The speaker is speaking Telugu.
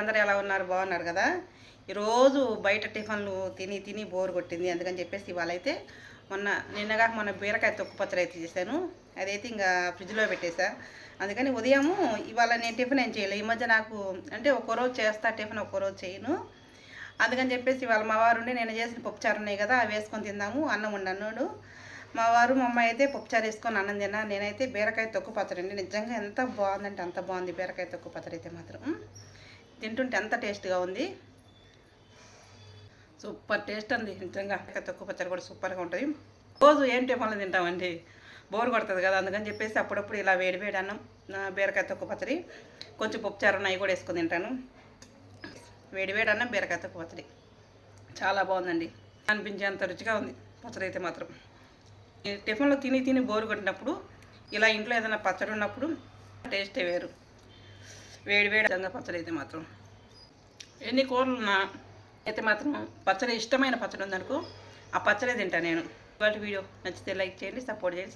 అందరూ ఎలా ఉన్నారు? బాగున్నారు కదా? ఈరోజు బయట టిఫిన్లు తిని తిని బోర్ కొట్టింది. అందుకని చెప్పేసి ఇవాళ అయితే మొన్న బీరకాయ తొక్కు పచ్చడి అయితే చేశాను. అదైతే ఇంకా ఫ్రిడ్జ్లో పెట్టేశా. అందుకని ఉదయము ఇవాళ నేను టిఫిన్ ఏం చేయలేదు. ఈ మధ్య నాకు అంటే ఒక్కో రోజు చేస్తా టిఫిన్, ఒక్కో రోజు చేయను. అందుకని చెప్పేసి ఇవాళ మా వారు ఉండి నేను చేసిన పప్పుచారు ఉన్నాయి కదా, అవి వేసుకొని తిందాము. అన్నం వండన్నాడు. మా వారు మా అమ్మాయి అయితే పప్పుచారు వేసుకొని అన్నం తిన్నా. నేనైతే బీరకాయ తొక్కు పచ్చడి అండి. నిజంగా ఎంత బాగుందంటే అంత బాగుంది బీరకాయ తొక్కు పచ్చడి అయితే మాత్రం. తింటుంటే ఎంత టేస్ట్గా ఉంది. సూపర్ టేస్ట్ అండి నిజంగా. తొక్కు పచ్చడి కూడా సూపర్గా ఉంటుంది. రోజు ఏం టిఫిన్లు తింటామండి, బోర్ కొడుతుంది కదా. అందుకని చెప్పేసి అప్పుడప్పుడు ఇలా వేడి అన్నం, బీరకాయ తొక్కు పచ్చడి, కొంచెం పప్పుచారు అవి కూడా వేసుకొని తింటాను. వేడి అన్నం బీరకాయ తొక్కు పచ్చడి చాలా బాగుందండి. అనిపించేంత రుచిగా ఉంది పచ్చడి అయితే మాత్రం. టిఫిన్లో తిని తిని బోరు కొట్టినప్పుడు ఇలా ఇంట్లో ఏదైనా పచ్చడి ఉన్నప్పుడు టేస్టే వేరు. వేడి విధంగా పచ్చడి అయితే మాత్రం ఎన్ని కూరలు ఉన్నా అయితే మాత్రం పచ్చడి ఇష్టమైన పచ్చడి ఉందనుకో, ఆ పచ్చడి తింటాను నేను. ఇవాళ వీడియో నచ్చితే లైక్ చేయండి, సపోర్ట్ చేయండి,